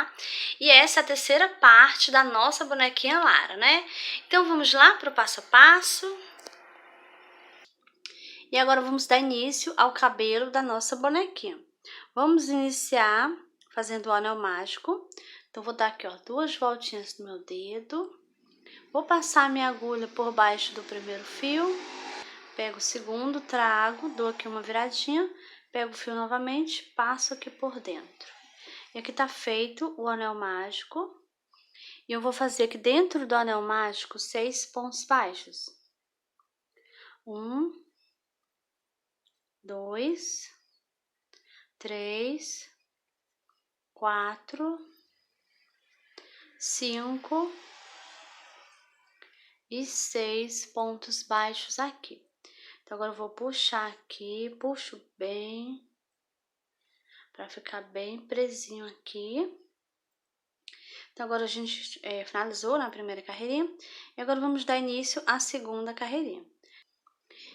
tá? E essa é a terceira parte da nossa bonequinha Lara, né? Então, vamos lá para o passo a passo. E agora, vamos dar início ao cabelo da nossa bonequinha. Vamos iniciar fazendo o anel mágico. Então, vou dar aqui, ó, 2 voltinhas no meu dedo. Vou passar a minha agulha por baixo do primeiro fio. Pego o segundo, trago, dou aqui uma viradinha. Pego o fio novamente, passo aqui por dentro. E aqui tá feito o anel mágico. E eu vou fazer aqui dentro do anel mágico 6 pontos baixos. 1, 2, 3, 4, 5 e 6 pontos baixos aqui. Então, agora eu vou puxar aqui, puxo bem, para ficar bem presinho aqui. Então, agora a gente finalizou na primeira carreirinha, e agora vamos dar início à segunda carreirinha.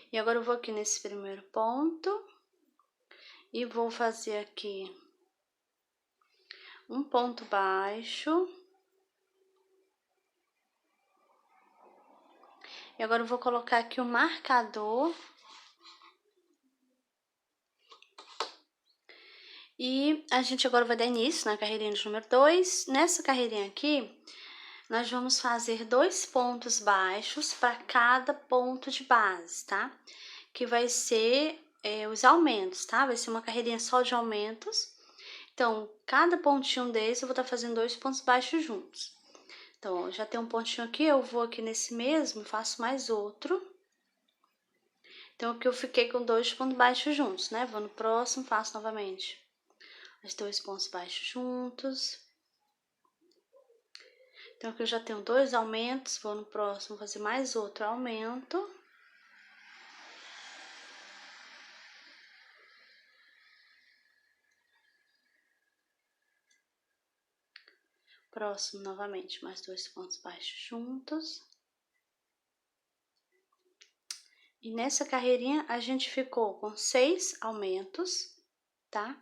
E agora eu vou aqui nesse primeiro ponto, e vou fazer aqui um ponto baixo. E agora eu vou colocar aqui o marcador. E a gente agora vai dar início na carreirinha de número 2. Nessa carreirinha aqui, nós vamos fazer 2 pontos baixos para cada ponto de base, tá? Que vai ser os aumentos, tá? Vai ser uma carreirinha só de aumentos. Então, cada pontinho desse eu vou estar fazendo 2 pontos baixos juntos. Então, já tem um pontinho aqui, eu vou aqui nesse mesmo e faço mais outro. Então, aqui eu fiquei com 2 pontos baixos juntos, né? Vou no próximo, faço novamente os 2 pontos baixos juntos. Então, aqui eu já tenho 2 aumentos, vou no próximo fazer mais outro aumento. Próximo, novamente, mais 2 pontos baixos juntos. E nessa carreirinha, a gente ficou com 6 aumentos, tá?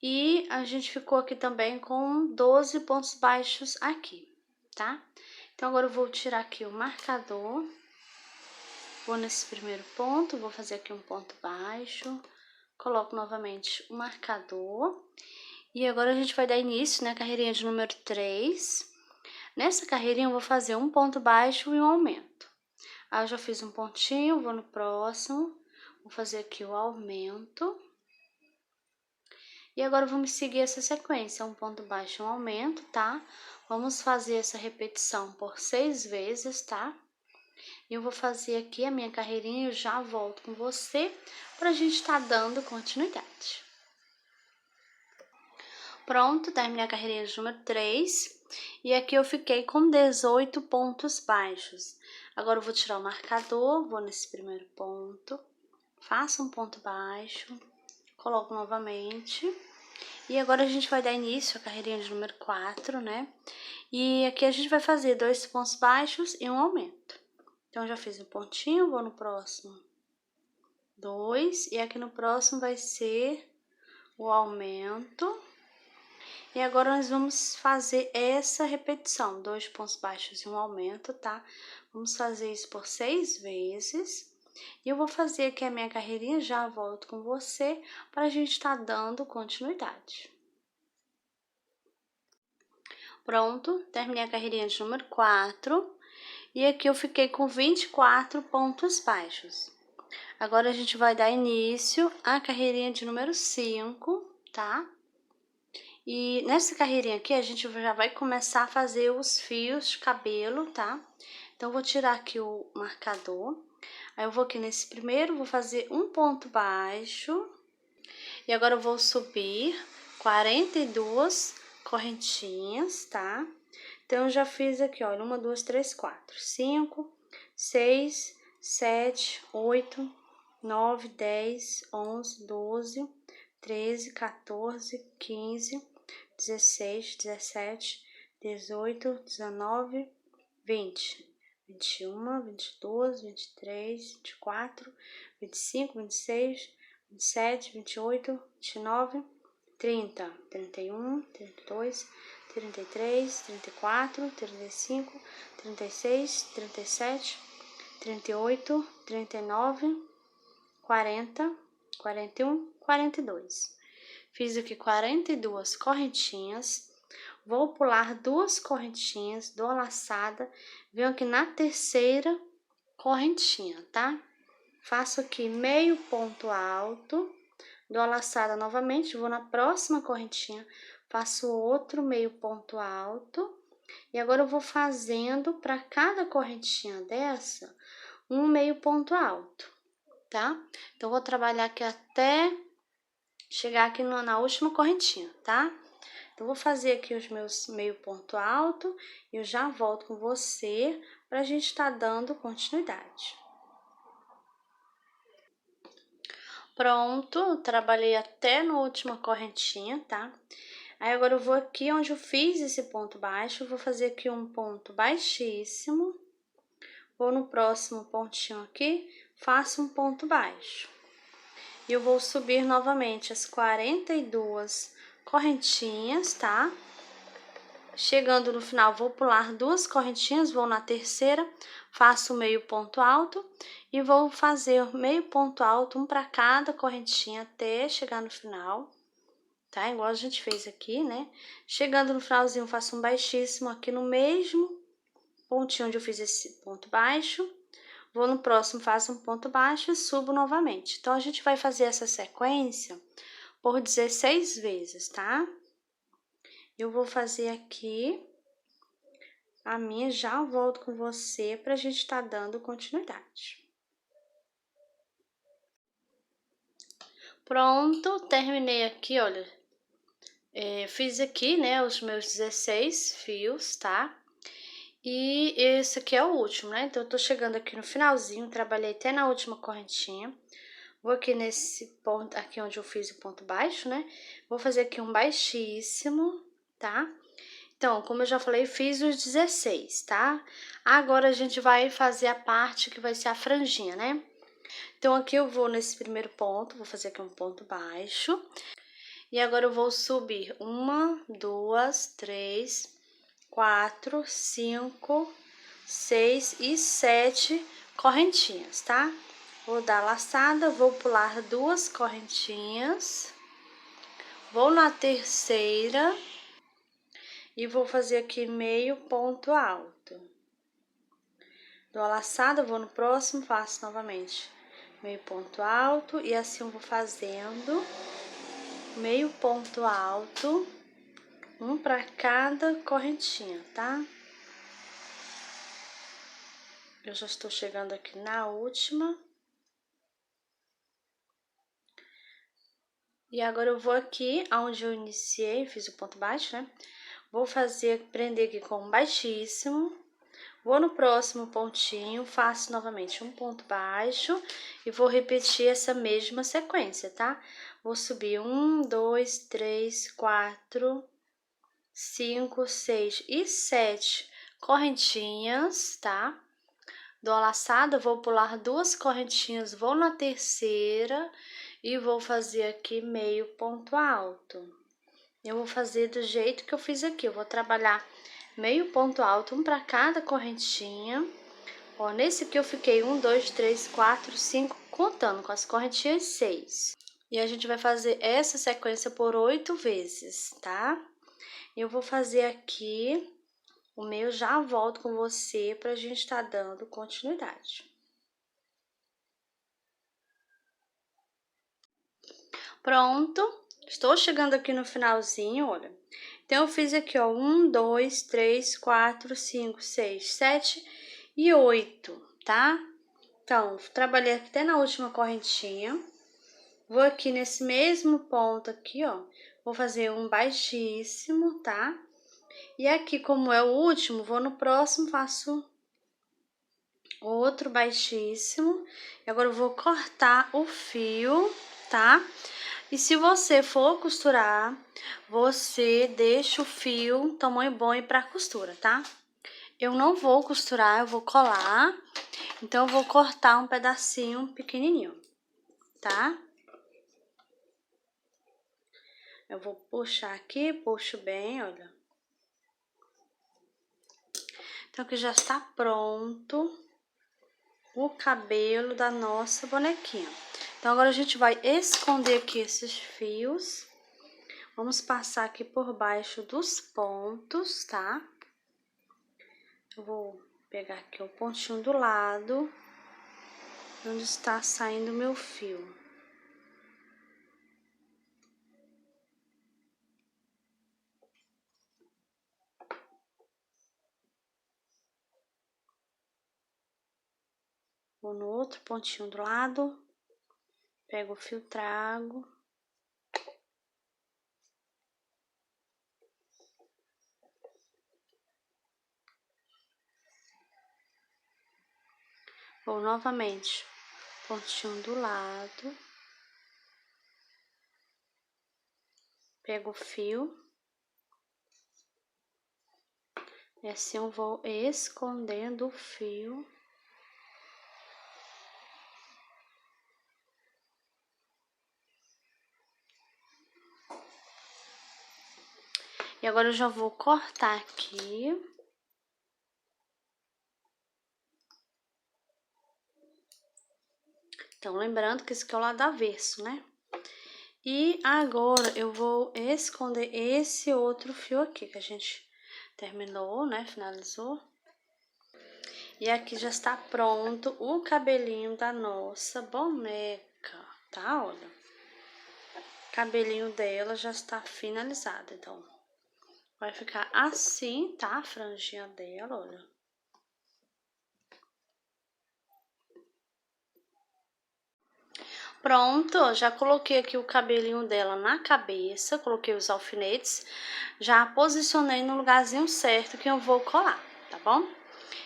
E a gente ficou aqui também com 12 pontos baixos aqui, tá? Então, agora eu vou tirar aqui o marcador. Vou nesse primeiro ponto, vou fazer aqui um ponto baixo. Coloco novamente o marcador. E agora a gente vai dar início na carreirinha de número 3. Nessa carreirinha eu vou fazer um ponto baixo e um aumento. Aí eu já fiz um pontinho, vou no próximo, vou fazer aqui o aumento. E agora vamos seguir essa sequência, um ponto baixo e um aumento, tá? Vamos fazer essa repetição por 6 vezes, tá? E eu vou fazer aqui a minha carreirinha e eu já volto com você pra gente tá dando continuidade. Pronto, terminei a carreirinha de número 3. E aqui eu fiquei com 18 pontos baixos. Agora eu vou tirar o marcador, vou nesse primeiro ponto, faço um ponto baixo, coloco novamente. E agora a gente vai dar início à carreirinha de número 4, né? E aqui a gente vai fazer 2 pontos baixos e um aumento. Então, eu já fiz um pontinho, vou no próximo 2. E aqui no próximo vai ser o aumento. E agora nós vamos fazer essa repetição, 2 pontos baixos e um aumento, tá? Vamos fazer isso por 6 vezes. E eu vou fazer aqui a minha carreirinha, já volto com você, para a gente tá dando continuidade. Pronto, terminei a carreirinha de número 4. E aqui eu fiquei com 24 pontos baixos. Agora a gente vai dar início à carreirinha de número 5, tá? E nessa carreirinha aqui, a gente já vai começar a fazer os fios de cabelo, tá? Então, eu vou tirar aqui o marcador. Aí, eu vou aqui nesse primeiro, vou fazer um ponto baixo. E agora, eu vou subir 42 correntinhas, tá? Então, eu já fiz aqui, olha, 1, 2, 3, 4, 5, 6, 7, 8, 9, 10, 11, 12, 13, 14, 15, 16, 17, 18, 19, 20, 21, 22, 23, 24, 25, 26, 27, 28, 29, 30, 31, 32, 33, 34, 35, 36, 37, 38, 39, 40, 41, 42. Fiz aqui 42 correntinhas. Vou pular 2 correntinhas, dou a laçada, venho aqui na terceira correntinha, tá? Faço aqui meio ponto alto, dou a laçada novamente, vou na próxima correntinha, faço outro meio ponto alto. E agora eu vou fazendo para cada correntinha dessa, um meio ponto alto, tá? Então, vou trabalhar aqui até chegar aqui na última correntinha, tá? Então, vou fazer aqui os meus meio ponto alto e eu já volto com você pra gente tá dando continuidade. Pronto, trabalhei até na última correntinha, tá? Aí, agora eu vou aqui onde eu fiz esse ponto baixo, vou fazer aqui um ponto baixíssimo. Vou no próximo pontinho aqui, faço um ponto baixo. E eu vou subir novamente as 42 correntinhas, tá? Chegando no final, vou pular 2 correntinhas, vou na terceira, faço meio ponto alto e vou fazer meio ponto alto, um para cada correntinha até chegar no final, tá? Igual a gente fez aqui, né? Chegando no finalzinho, faço um baixíssimo aqui no mesmo pontinho onde eu fiz esse ponto baixo. Vou no próximo, faço um ponto baixo e subo novamente. Então, a gente vai fazer essa sequência por 16 vezes, tá? Eu vou fazer aqui a minha, já volto com você pra gente tá dando continuidade. Pronto, terminei aqui, olha. Fiz aqui, né, os meus 16 fios, tá? E esse aqui é o último, né? Então, eu tô chegando aqui no finalzinho, trabalhei até na última correntinha. Vou aqui nesse ponto, aqui onde eu fiz o ponto baixo, né? Vou fazer aqui um baixíssimo, tá? Então, como eu já falei, fiz os 16, tá? Agora, a gente vai fazer a parte que vai ser a franjinha, né? Então, aqui eu vou nesse primeiro ponto, vou fazer aqui um ponto baixo. E agora, eu vou subir 1, 2, 3, 4, 5, 6 e 7 correntinhas, tá? Vou dar laçada, vou pular 2 correntinhas, vou na terceira e vou fazer aqui meio ponto alto. Dou a laçada, vou no próximo, faço novamente meio ponto alto e assim eu vou fazendo meio ponto alto, um para cada correntinha, tá? Eu já estou chegando aqui na última. E agora eu vou aqui aonde eu iniciei, fiz o ponto baixo, né? Vou prender aqui com um baixíssimo. Vou no próximo pontinho, faço novamente um ponto baixo e vou repetir essa mesma sequência, tá? Vou subir 1, 2, 3, 4, 5, 6 e 7 correntinhas, tá? Dou a laçada, vou pular 2 correntinhas, vou na terceira e vou fazer aqui meio ponto alto. Eu vou fazer do jeito que eu fiz aqui, eu vou trabalhar meio ponto alto, um para cada correntinha. Ó, nesse aqui eu fiquei 1, 2, 3, 4, 5, contando com as correntinhas 6. E a gente vai fazer essa sequência por 8 vezes, tá? Eu vou fazer aqui o meu, já volto com você pra gente tá dando continuidade. Pronto, estou chegando aqui no finalzinho, olha. Então, eu fiz aqui, ó, 1, 2, 3, 4, 5, 6, 7 e 8, tá? Então, trabalhei até na última correntinha. Vou aqui nesse mesmo ponto aqui, ó, vou fazer um baixíssimo, tá? E aqui, como é o último, vou no próximo, faço outro baixíssimo. E agora eu vou cortar o fio, tá? E se você for costurar, você deixa o fio tamanho bom e pra costura, tá? Eu não vou costurar, eu vou colar. Então, eu vou cortar um pedacinho pequenininho, tá? Eu vou puxar aqui, puxo bem, olha. Então, aqui já está pronto o cabelo da nossa bonequinha. Então, agora a gente vai esconder aqui esses fios. Vamos passar aqui por baixo dos pontos, tá? Eu vou pegar aqui o pontinho do lado, onde está saindo o meu fio. Vou no outro pontinho do lado, pego o fio, trago. Vou novamente, pontinho do lado. Pego o fio. E assim eu vou escondendo o fio. E agora eu já vou cortar aqui. Então, lembrando que esse aqui é o lado avesso, né? E agora eu vou esconder esse outro fio aqui que a gente terminou, né? Finalizou. E aqui já está pronto o cabelinho da nossa boneca, tá? Olha. O cabelinho dela já está finalizado, então. Vai ficar assim, tá? A franjinha dela, olha. Pronto, já coloquei aqui o cabelinho dela na cabeça, coloquei os alfinetes, já posicionei no lugarzinho certo que eu vou colar, tá bom?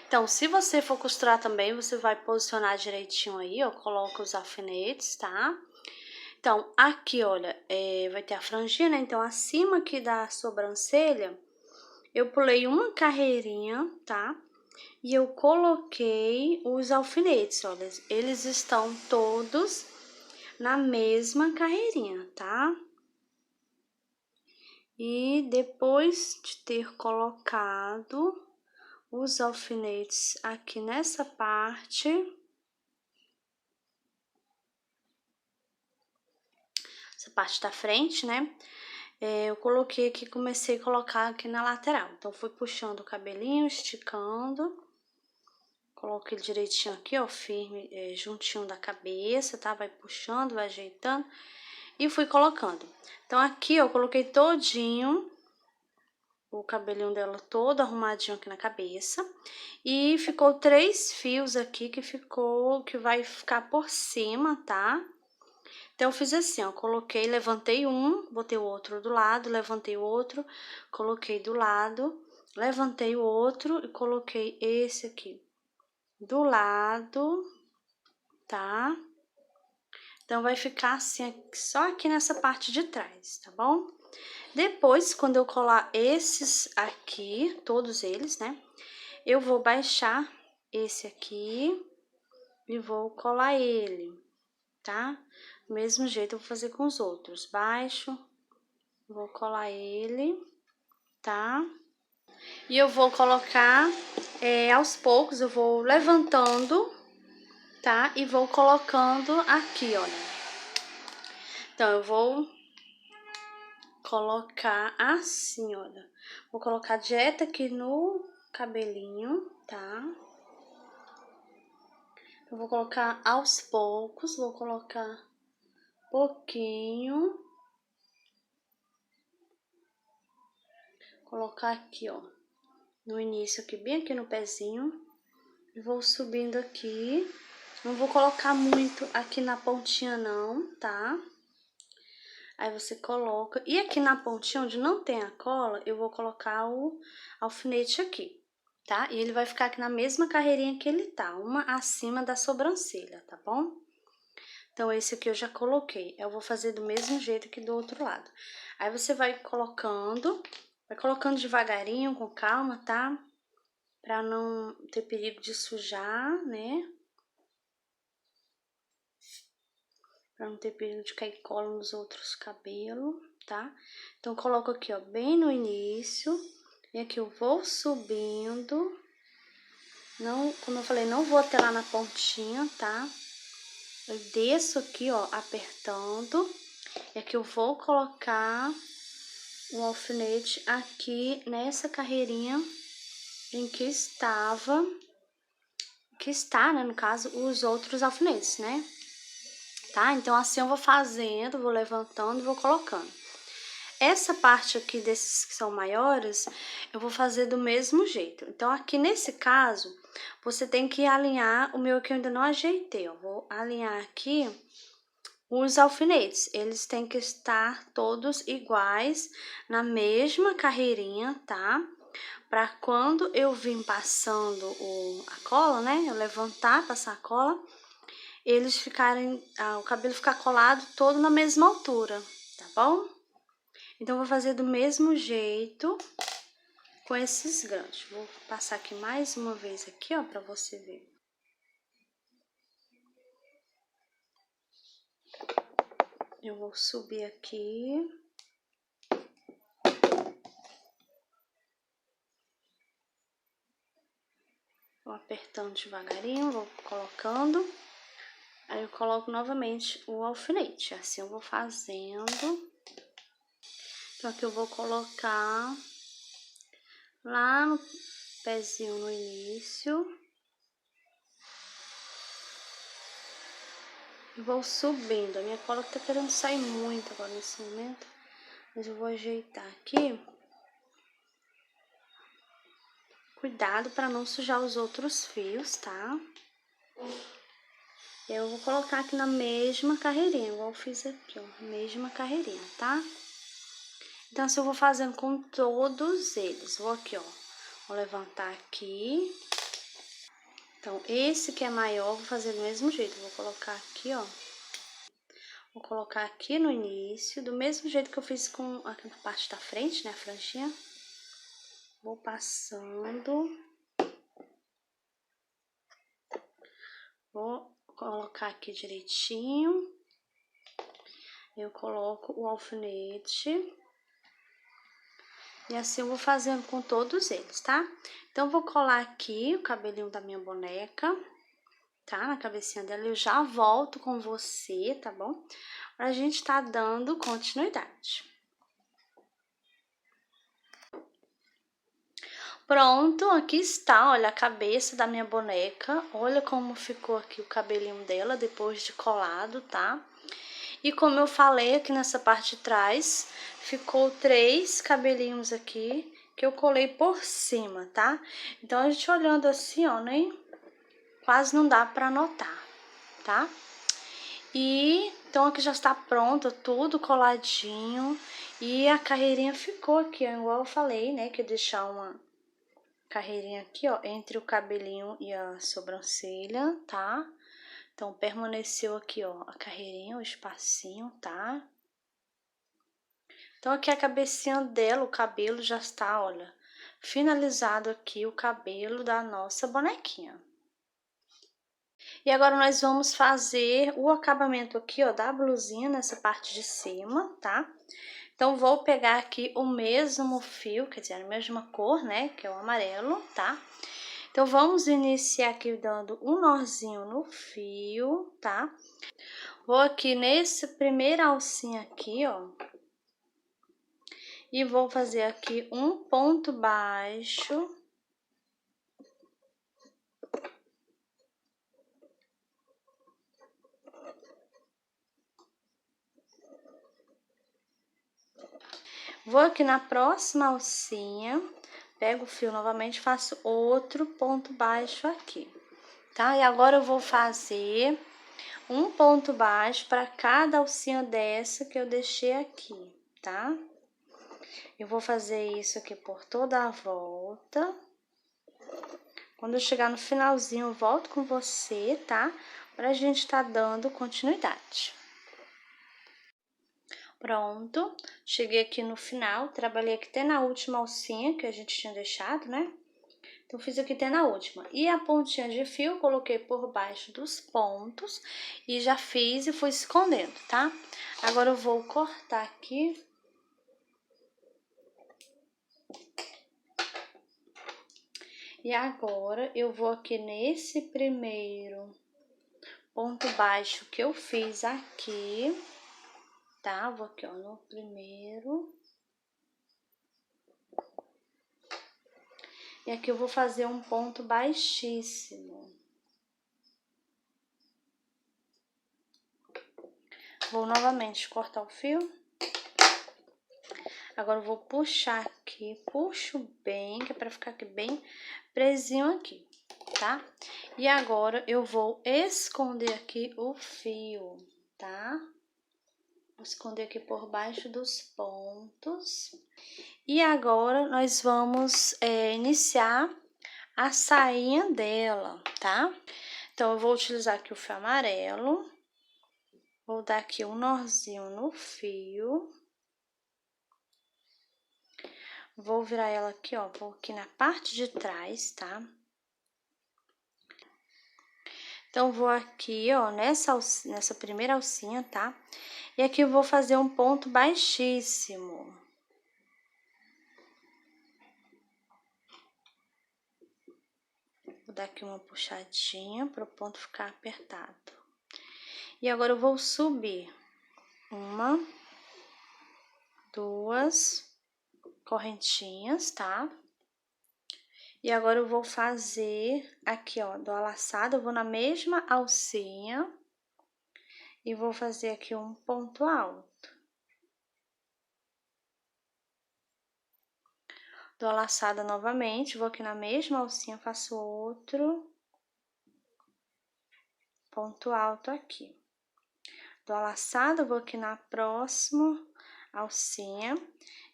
Então, se você for costurar também, você vai posicionar direitinho aí, ó, coloca os alfinetes, tá? Então, aqui, olha, vai ter a franjinha, né? Então, acima aqui da sobrancelha, eu pulei uma carreirinha, tá? E eu coloquei os alfinetes, olha, eles estão todos na mesma carreirinha, tá? E depois de ter colocado os alfinetes aqui nessa parte, essa parte da frente, né? Eu coloquei aqui, comecei a colocar aqui na lateral. Então, fui puxando o cabelinho, esticando. Coloquei ele direitinho aqui, ó, firme, juntinho da cabeça, tá? Vai puxando, vai ajeitando. E fui colocando. Então, aqui eu coloquei todinho o cabelinho dela todo arrumadinho aqui na cabeça. E ficou 3 fios aqui que vai ficar por cima, tá? Então, eu fiz assim, ó, coloquei, levantei um, botei o outro do lado, levantei o outro, coloquei do lado, levantei o outro e coloquei esse aqui do lado, tá? Então, vai ficar assim, só aqui nessa parte de trás, tá bom? Depois, quando eu colar esses aqui, todos eles, né? Eu vou baixar esse aqui e vou colar ele, tá? Do mesmo jeito eu vou fazer com os outros. Baixo, vou colar ele, tá? E eu vou colocar, aos poucos, eu vou levantando, tá? E vou colocando aqui, olha. Então, eu vou colocar assim, olha. Vou colocar direto aqui no cabelinho, tá? Eu vou colocar aos poucos, vou colocar pouquinho. Colocar aqui, ó, no início aqui, bem aqui no pezinho. E vou subindo aqui. Não vou colocar muito aqui na pontinha não, tá? Aí você coloca. E aqui na pontinha, onde não tem a cola, eu vou colocar o alfinete aqui, tá? E ele vai ficar aqui na mesma carreirinha que ele tá, uma acima da sobrancelha, tá bom? Então, esse aqui eu já coloquei. Eu vou fazer do mesmo jeito que do outro lado. Aí, você vai colocando devagarinho, com calma, tá? Pra não ter perigo de sujar, né? Pra não ter perigo de cair cola nos outros cabelos, tá? Então, coloco aqui, ó, bem no início. E aqui eu vou subindo. Não, como eu falei, não vou até lá na pontinha, tá? Eu desço aqui, ó, apertando. E aqui eu vou colocar o alfinete aqui nessa carreirinha em que está, né, no caso, os outros alfinetes, né? Tá? Então, assim eu vou fazendo, vou levantando e vou colocando. Essa parte aqui desses que são maiores, eu vou fazer do mesmo jeito. Então, aqui nesse caso, você tem que alinhar o meu que eu ainda não ajeitei. Eu vou alinhar aqui os alfinetes. Eles têm que estar todos iguais na mesma carreirinha, tá? Para quando eu vim passando a cola, né? Eu levantar, passar a cola, eles ficarem, o cabelo ficar colado todo na mesma altura, tá bom? Então, vou fazer do mesmo jeito com esses ganchos. Vou passar aqui mais uma vez aqui, ó, pra você ver. Eu vou subir aqui. Vou apertando devagarinho, vou colocando. Aí eu coloco novamente o alfinete. Assim eu vou fazendo. Então, aqui eu vou colocar lá no pezinho no início. E vou subindo. A minha cola tá querendo sair muito agora nesse momento. Mas eu vou ajeitar aqui. Cuidado para não sujar os outros fios, tá? Eu vou colocar aqui na mesma carreirinha, igual eu fiz aqui, ó. Mesma carreirinha, tá? Então, assim eu vou fazendo com todos eles. Vou aqui, ó. Vou levantar aqui. Então, esse que é maior, vou fazer do mesmo jeito. Vou colocar aqui, ó. Vou colocar aqui no início, do mesmo jeito que eu fiz com aqui na parte da frente, né? A franjinha. Vou passando. Vou colocar aqui direitinho. Eu coloco o alfinete. E assim eu vou fazendo com todos eles, tá? Então, vou colar aqui o cabelinho da minha boneca, tá? Na cabecinha dela. Eu já volto com você, tá bom? Pra gente tá dando continuidade. Pronto, aqui está, olha, a cabeça da minha boneca. Olha como ficou aqui o cabelinho dela depois de colado, tá? E como eu falei aqui nessa parte de trás, ficou 3 cabelinhos aqui que eu colei por cima, tá? Então, a gente olhando assim, ó, nem quase não dá pra notar, tá? E então aqui já está pronto, tudo coladinho. E a carreirinha ficou aqui, ó, igual eu falei, né? Que eu deixar uma carreirinha aqui, ó, entre o cabelinho e a sobrancelha, tá? Então, permaneceu aqui, ó, a carreirinha, o espacinho, tá? Então, aqui a cabecinha dela, o cabelo já está, olha, finalizado aqui o cabelo da nossa bonequinha. E agora, nós vamos fazer o acabamento aqui, ó, da blusinha nessa parte de cima, tá? Então, vou pegar aqui o mesmo fio, quer dizer, a mesma cor, né, que é o amarelo, tá? Então, vamos iniciar aqui dando um nozinho no fio, tá? Vou aqui nesse primeira alcinha aqui, ó. E vou fazer aqui um ponto baixo. Vou aqui na próxima alcinha, pego o fio novamente, faço outro ponto baixo aqui, tá? E agora eu vou fazer um ponto baixo para cada alcinha dessa que eu deixei aqui, tá? Eu vou fazer isso aqui por toda a volta. Quando eu chegar no finalzinho, eu volto com você, tá? Pra gente tá dando continuidade. Pronto, cheguei aqui no final, trabalhei aqui até na última alcinha que a gente tinha deixado, né? Então, fiz aqui até na última. E a pontinha de fio, coloquei por baixo dos pontos e já fiz e fui escondendo, tá? Agora, eu vou cortar aqui. E agora, eu vou aqui nesse primeiro ponto baixo que eu fiz aqui, tá? Vou aqui, ó, no primeiro. E aqui eu vou fazer um ponto baixíssimo. Vou novamente cortar o fio. Agora eu vou puxar aqui, puxo bem, que é pra ficar aqui bem presinho aqui, tá? E agora eu vou esconder aqui o fio, tá? Vou esconder aqui por baixo dos pontos. E agora nós vamos iniciar a sainha dela, tá? Então, eu vou utilizar aqui o fio amarelo. Vou dar aqui um nozinho no fio. Vou virar ela aqui, ó, vou aqui na parte de trás, tá? Então, vou aqui, ó, nessa primeira alcinha, tá? E aqui eu vou fazer um ponto baixíssimo. Vou dar aqui uma puxadinha para o ponto ficar apertado. E agora eu vou subir uma, duas correntinhas, tá? E agora eu vou fazer aqui, ó, do laçado, eu vou na mesma alcinha e vou fazer aqui um ponto alto. Dou a laçada novamente, vou aqui na mesma alcinha, faço outro ponto alto aqui. Dou a laçada, vou aqui na próxima alcinha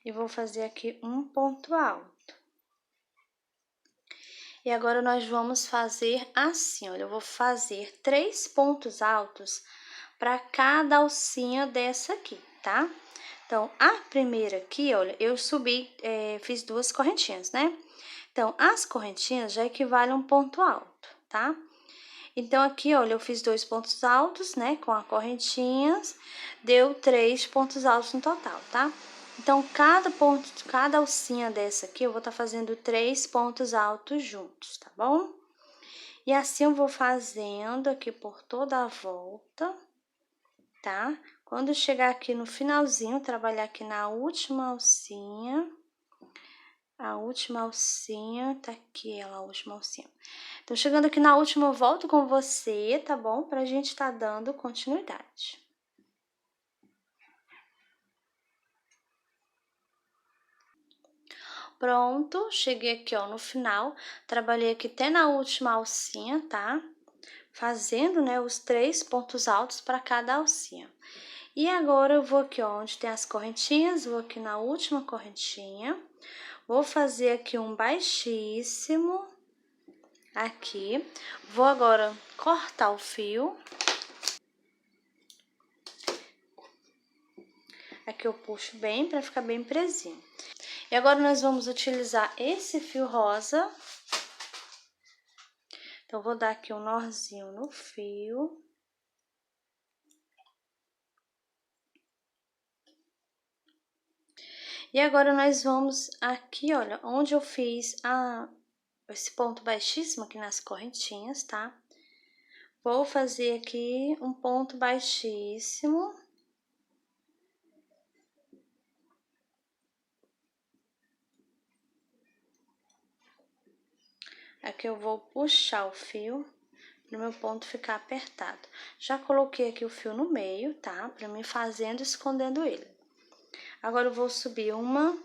e vou fazer aqui um ponto alto. E agora, nós vamos fazer assim, olha, eu vou fazer 3 pontos altos para cada alcinha dessa aqui, tá? Então, a primeira aqui, olha, eu subi, fiz 2 correntinhas, né? Então, as correntinhas já equivalem a um ponto alto, tá? Então, aqui, olha, eu fiz 2 pontos altos, né, com as correntinhas, deu 3 pontos altos no total, tá? Então, cada alcinha dessa aqui, eu vou estar fazendo 3 pontos altos juntos, tá bom? E assim eu vou fazendo aqui por toda a volta, tá? Quando chegar aqui no finalzinho, trabalhar aqui na última alcinha. A última alcinha, tá aqui ela, a última alcinha. Então, chegando aqui na última, eu volto com você, tá bom? Pra gente tá dando continuidade. Pronto, cheguei aqui, ó, no final, trabalhei aqui até na última alcinha, tá? Fazendo, né, os 3 pontos altos para cada alcinha. E agora, eu vou aqui, ó, onde tem as correntinhas, vou aqui na última correntinha, vou fazer aqui um baixíssimo, aqui. Vou agora cortar o fio. Aqui eu puxo bem para ficar bem presinho. E agora nós vamos utilizar esse fio rosa. Então, vou dar aqui um nozinho no fio. E agora nós vamos aqui, olha, onde eu fiz esse ponto baixíssimo aqui nas correntinhas, tá? Vou fazer aqui um ponto baixíssimo. Aqui eu vou puxar o fio no meu ponto ficar apertado. Já coloquei aqui o fio no meio, tá? Pra mim fazendo e escondendo ele. Agora eu vou subir uma,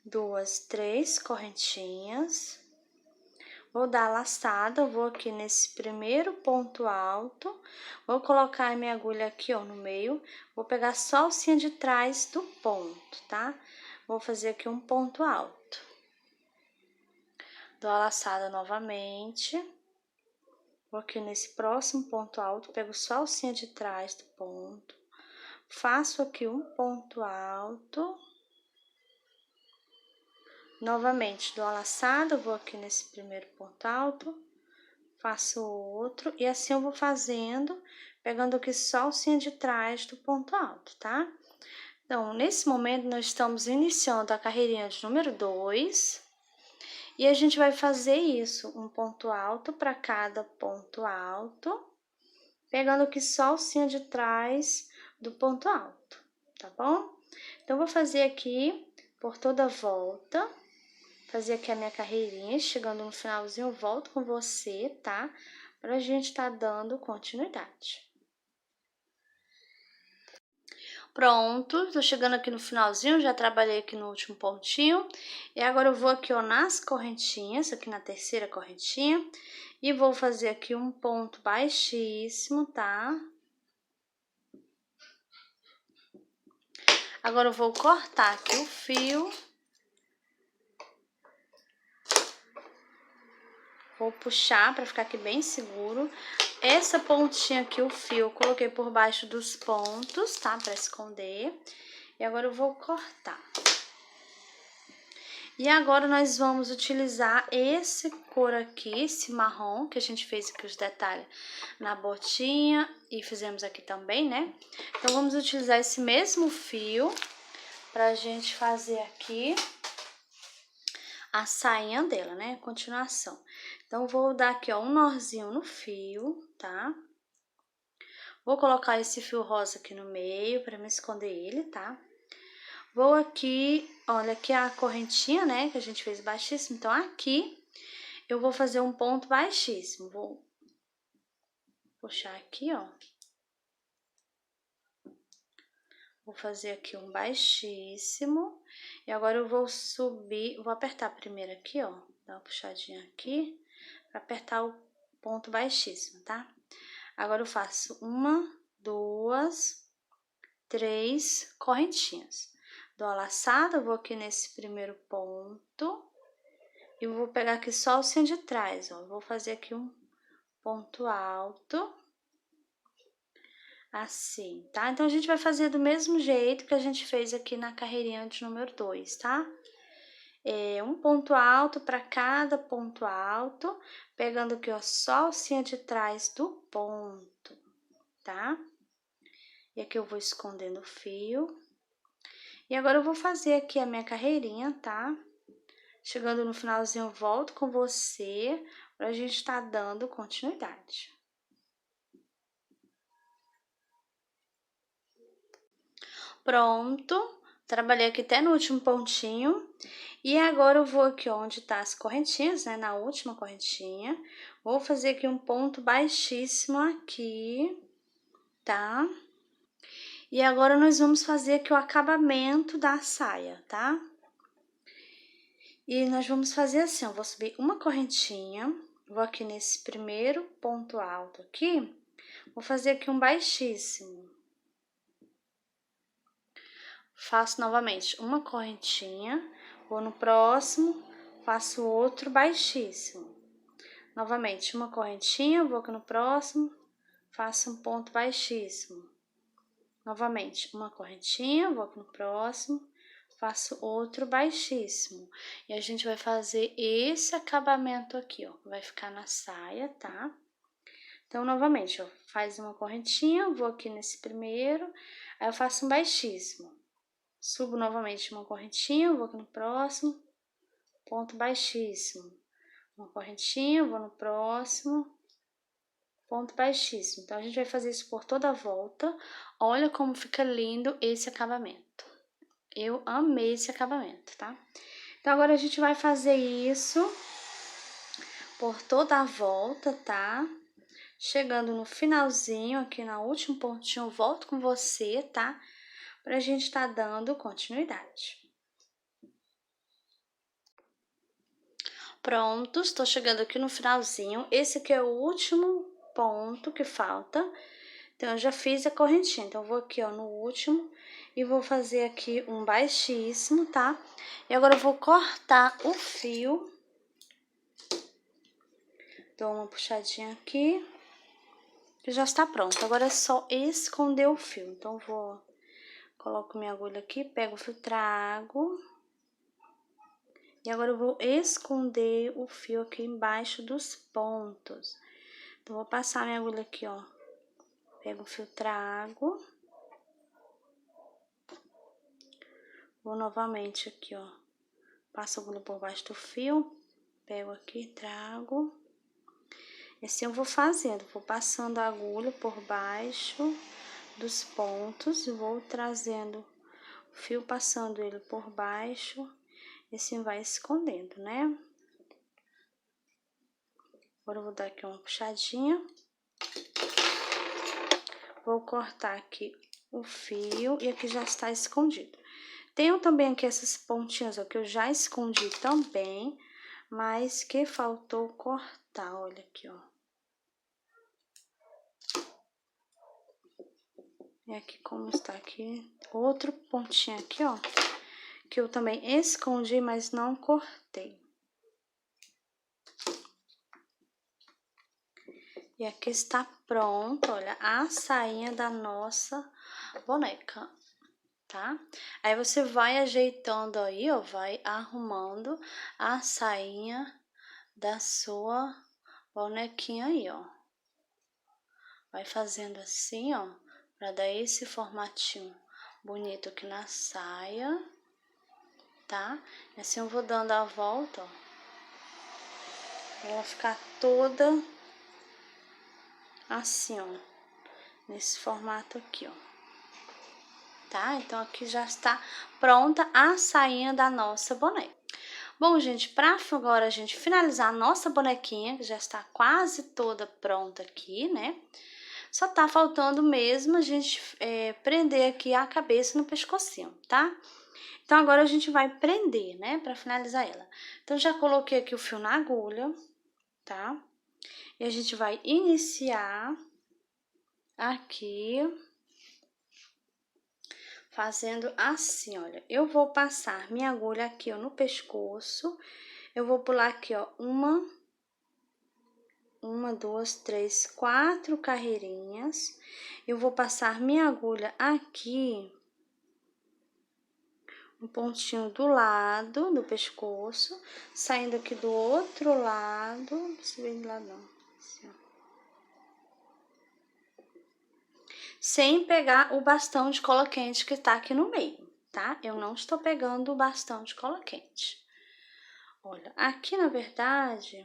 duas, 3 correntinhas. Vou dar a laçada, vou aqui nesse primeiro ponto alto, vou colocar a minha agulha aqui, ó, no meio, vou pegar só a alcinha de trás do ponto, tá? Vou fazer aqui um ponto alto. Dou a laçada novamente. Vou aqui nesse próximo ponto alto, pego só a alcinha de trás do ponto, faço aqui um ponto alto, Novamente, dou a laçada, vou aqui nesse primeiro ponto alto, faço outro, e assim eu vou fazendo, pegando aqui só a alcinha de trás do ponto alto, tá? Então, nesse momento, nós estamos iniciando a carreirinha de número 2, e a gente vai fazer isso, um ponto alto para cada ponto alto, pegando aqui só a alcinha de trás do ponto alto, tá bom? Então, vou fazer aqui por toda a volta, fazer aqui a minha carreirinha, chegando no finalzinho, eu volto com você, tá? Pra gente tá dando continuidade. Pronto, tô chegando aqui no finalzinho, já trabalhei aqui no último pontinho. E agora eu vou aqui, ó, nas correntinhas, aqui na terceira correntinha, e vou fazer aqui um ponto baixíssimo, tá? Agora eu vou cortar aqui o fio. Vou puxar para ficar aqui bem seguro. Essa pontinha aqui, o fio, eu coloquei por baixo dos pontos, tá? Para esconder. E agora eu vou cortar. E agora nós vamos utilizar esse cor aqui, esse marrom, que a gente fez aqui os detalhes na botinha e fizemos aqui também, né? Então, vamos utilizar esse mesmo fio pra gente fazer aqui a sainha dela, né? Continuação. Então, vou dar aqui, ó, um nozinho no fio, tá? Vou colocar esse fio rosa aqui no meio pra me esconder ele, tá? Vou aqui, olha, aqui a correntinha, né, que a gente fez baixíssimo. Então, aqui eu vou fazer um ponto baixíssimo. Vou puxar aqui, ó. Vou fazer aqui um baixíssimo. E agora eu vou subir, vou apertar primeiro aqui, ó. Dar uma puxadinha aqui, pra apertar o ponto baixíssimo, tá? Agora eu faço uma, duas, três correntinhas. Dou a laçada, vou aqui nesse primeiro ponto e vou pegar aqui só a alcinha de trás, ó. Vou fazer aqui um ponto alto, assim, tá? Então, a gente vai fazer do mesmo jeito que a gente fez aqui na carreirinha de número 2, tá? Um ponto alto para cada ponto alto, pegando aqui, ó, só a alcinha de trás do ponto, tá? E aqui eu vou escondendo o fio. E agora eu vou fazer aqui a minha carreirinha, tá? Chegando no finalzinho, eu volto com você pra gente tá dando continuidade. Pronto, trabalhei aqui até no último pontinho. E agora eu vou aqui onde tá as correntinhas, né? Na última correntinha. Vou fazer aqui um ponto baixíssimo aqui, tá? E agora nós vamos fazer aqui o acabamento da saia, tá? E nós vamos fazer assim, ó, vou subir uma correntinha, vou aqui nesse primeiro ponto alto aqui, vou fazer aqui um baixíssimo. Faço novamente uma correntinha, vou no próximo, faço outro baixíssimo. Novamente, uma correntinha, vou aqui no próximo, faço um ponto baixíssimo. Novamente, uma correntinha, vou aqui no próximo, faço outro baixíssimo. E a gente vai fazer esse acabamento aqui, ó, vai ficar na saia, tá? Então, novamente, ó, faz uma correntinha, vou aqui nesse primeiro, aí eu faço um baixíssimo. Subo novamente uma correntinha, vou aqui no próximo, ponto baixíssimo. Uma correntinha, vou no próximo, ponto baixíssimo. Então, a gente vai fazer isso por toda a volta. Olha como fica lindo esse acabamento. Eu amei esse acabamento, tá? Então, agora a gente vai fazer isso por toda a volta, tá? Chegando no finalzinho, aqui no último pontinho, eu volto com você, tá? Pra gente tá dando continuidade. Pronto, estou chegando aqui no finalzinho. Esse aqui é o último ponto que falta. Então, eu já fiz a correntinha. Então, eu vou aqui, ó, no último e vou fazer aqui um baixíssimo, tá? E agora eu vou cortar o fio. Dou uma puxadinha aqui, que já está pronto. Agora é só esconder o fio. Então, coloco minha agulha aqui, pego o fio, trago E agora eu vou esconder o fio aqui embaixo dos pontos. Então, vou passar minha agulha aqui, ó. Pego o fio, trago. Vou novamente aqui, ó. Passo a agulha por baixo do fio. Pego aqui, trago. E assim eu vou fazendo. Vou passando a agulha por baixo dos pontos. E vou trazendo o fio, passando ele por baixo. E assim vai escondendo, né? Agora eu vou dar aqui uma puxadinha. Vou cortar aqui o fio e aqui já está escondido. Tenho também aqui essas pontinhas, ó, que eu já escondi também, mas que faltou cortar, olha aqui, ó. E aqui como está aqui, outro pontinho aqui, ó, que eu também escondi, mas não cortei. E aqui está pronto, olha, a sainha da nossa boneca, tá? Aí você vai ajeitando aí, ó, vai arrumando a sainha da sua bonequinha aí, ó. Vai fazendo assim, ó, pra dar esse formatinho bonito aqui na saia, tá? E assim eu vou dando a volta, ó. Ela ficar toda assim, ó, nesse formato aqui, ó. Tá? Então, aqui já está pronta a sainha da nossa boneca. Bom, gente, pra agora a gente finalizar a nossa bonequinha, que já está quase toda pronta aqui, né? Só tá faltando mesmo a gente prender aqui a cabeça no pescocinho, tá? Então, agora a gente vai prender, né? Pra finalizar ela. Então, já coloquei aqui o fio na agulha, tá? E a gente vai iniciar aqui fazendo assim, olha. Eu vou passar minha agulha aqui, ó, no pescoço. Eu vou pular aqui, ó, uma, duas, três, quatro carreirinhas. Eu vou passar minha agulha aqui, um pontinho do lado do pescoço, saindo aqui do outro lado, não se vem do lado não, assim, ó. Sem pegar o bastão de cola quente que tá aqui no meio, tá? Eu não estou pegando o bastão de cola quente. Olha, aqui na verdade,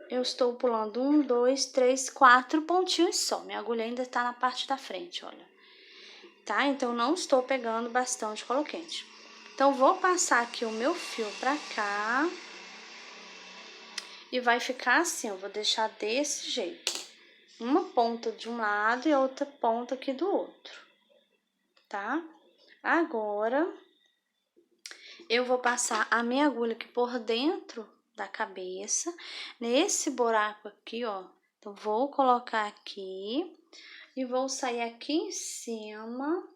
eu estou pulando um, dois, três, quatro pontinhos só. Minha agulha ainda tá na parte da frente, olha. Tá? Então, não estou pegando bastão de cola quente. Então, vou passar aqui o meu fio pra cá. E vai ficar assim, eu vou deixar desse jeito. Uma ponta de um lado e outra ponta aqui do outro, tá? Agora, eu vou passar a minha agulha aqui por dentro da cabeça, nesse buraco aqui, ó. Então, vou colocar aqui e vou sair aqui em cima,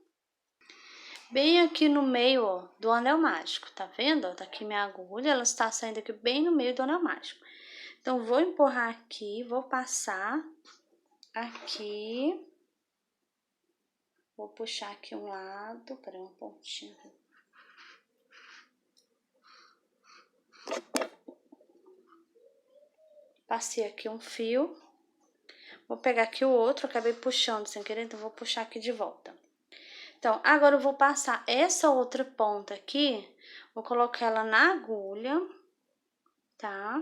bem aqui no meio, ó, do anel mágico, tá vendo? Ó, tá aqui minha agulha, ela está saindo aqui bem no meio do anel mágico. Então, vou empurrar aqui, vou passar aqui, vou puxar aqui um lado, peraí, um pontinho. Passei aqui um fio, vou pegar aqui o outro, acabei puxando sem querer, então vou puxar aqui de volta. Então, agora eu vou passar essa outra ponta aqui, vou colocar ela na agulha, tá?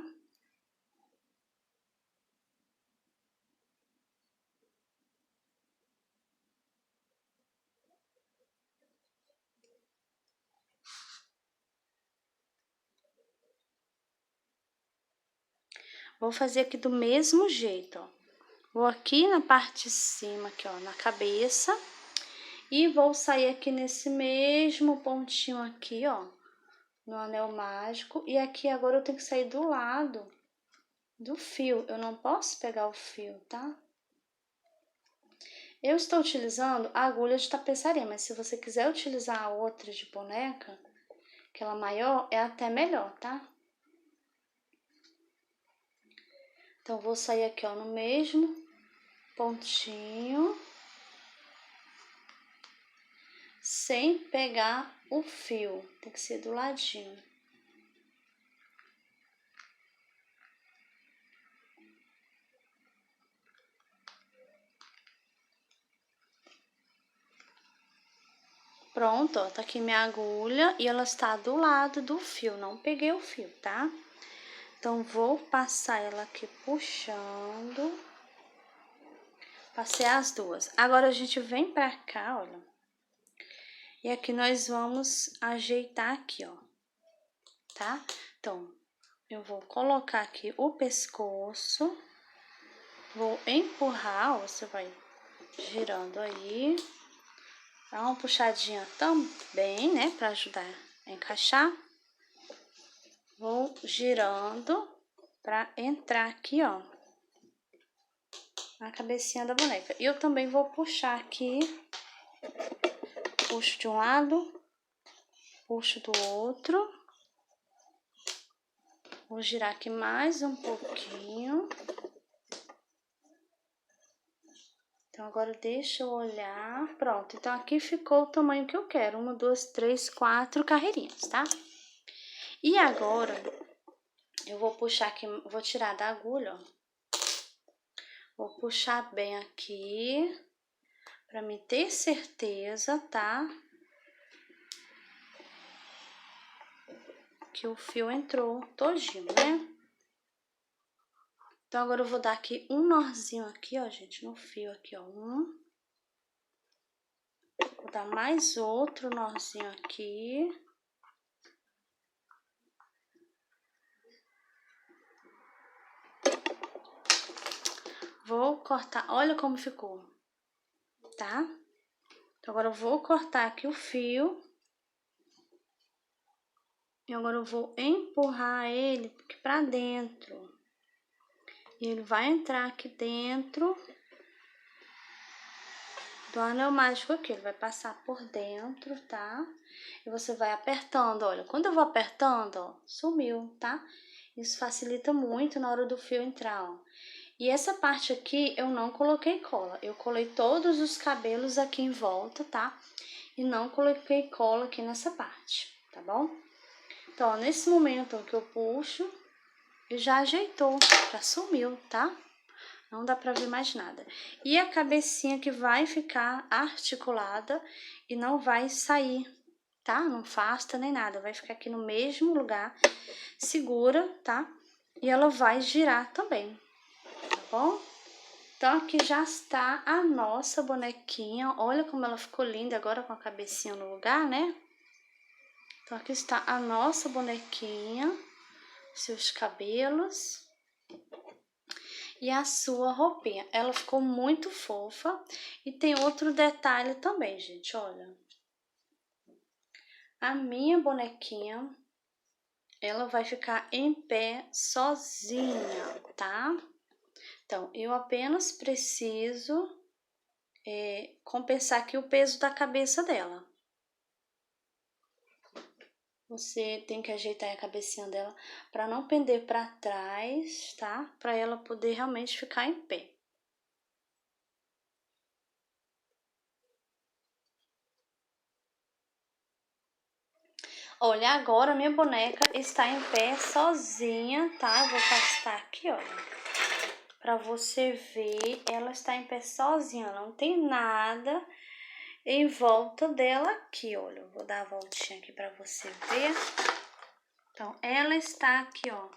Vou fazer aqui do mesmo jeito, ó. Vou aqui na parte de cima, aqui, ó, na cabeça, e vou sair aqui nesse mesmo pontinho aqui, ó, no anel mágico. E aqui agora eu tenho que sair do lado do fio, eu não posso pegar o fio, tá? Eu estou utilizando a agulha de tapeçaria, mas se você quiser utilizar a outra de boneca, aquela maior, é até melhor, tá? Então, vou sair aqui, ó, no mesmo pontinho, sem pegar o fio, tem que ser do ladinho. Pronto, ó, tá aqui minha agulha e ela está do lado do fio, não peguei o fio, tá? Então, vou passar ela aqui puxando. Passei as duas. Agora, a gente vem pra cá, olha. E aqui nós vamos ajeitar aqui, ó. Tá? Então, eu vou colocar aqui o pescoço. Vou empurrar, ó, você vai girando aí. Dá uma puxadinha também, né, pra ajudar a encaixar. Vou girando pra entrar aqui, ó, na cabecinha da boneca. E eu também vou puxar aqui. Puxo de um lado, puxo do outro. Vou girar aqui mais um pouquinho. Então, agora deixa eu olhar. Pronto, então aqui ficou o tamanho que eu quero. 1, 2, 3, 4 carreirinhas, tá? E agora, eu vou puxar aqui, vou tirar da agulha, ó. Vou puxar bem aqui, pra me ter certeza, tá? Que o fio entrou todinho, né? Então, agora eu vou dar aqui um nozinho aqui, ó, gente, no fio aqui, ó. Vou dar mais outro nozinho aqui. Vou cortar, olha como ficou, tá? Então, agora eu vou cortar aqui o fio. E agora eu vou empurrar ele aqui pra dentro. E ele vai entrar aqui dentro do anel mágico aqui. Ele vai passar por dentro, tá? E você vai apertando, olha. Quando eu vou apertando, ó, sumiu, tá? Isso facilita muito na hora do fio entrar, ó. E essa parte aqui eu não coloquei cola. Eu colei todos os cabelos aqui em volta, tá? E não coloquei cola aqui nessa parte, tá bom? Então, ó, nesse momento que eu puxo, e já ajeitou, já sumiu, tá? Não dá pra ver mais nada. E a cabecinha que vai ficar articulada e não vai sair, tá? Não afasta nem nada, vai ficar aqui no mesmo lugar, segura, tá? E ela vai girar também, tá bom? Então, aqui já está a nossa bonequinha. Olha como ela ficou linda agora com a cabecinha no lugar, né? Então, aqui está a nossa bonequinha, seus cabelos e a sua roupinha. Ela ficou muito fofa. E tem outro detalhe também, gente, olha. A minha bonequinha, ela vai ficar em pé sozinha, tá? Então, eu apenas preciso compensar aqui o peso da cabeça dela. Você tem que ajeitar a cabecinha dela para não pender para trás, tá? Para ela poder realmente ficar em pé. Olha, agora minha boneca está em pé sozinha, tá? Eu vou afastar aqui, olha. Pra você ver, ela está em pé sozinha, não tem nada em volta dela aqui, olha. Eu vou dar a voltinha aqui pra você ver. Então, ela está aqui, ó,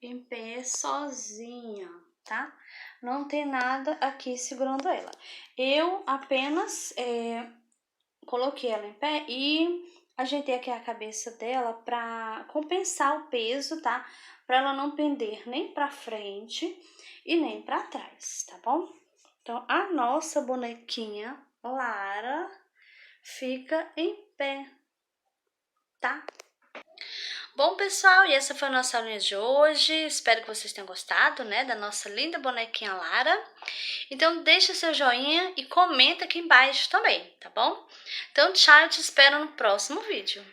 em pé sozinha, tá? Não tem nada aqui segurando ela. Eu apenas coloquei ela em pé e ajeitei aqui a cabeça dela pra compensar o peso, tá? Pra ela não pender nem pra frente e nem pra trás, tá bom? Então, a nossa bonequinha Lara fica em pé, tá? Bom, pessoal, e essa foi a nossa aulinha de hoje. Espero que vocês tenham gostado, né, da nossa linda bonequinha Lara. Então, deixa seu joinha e comenta aqui embaixo também, tá bom? Então, tchau, eu te espero no próximo vídeo.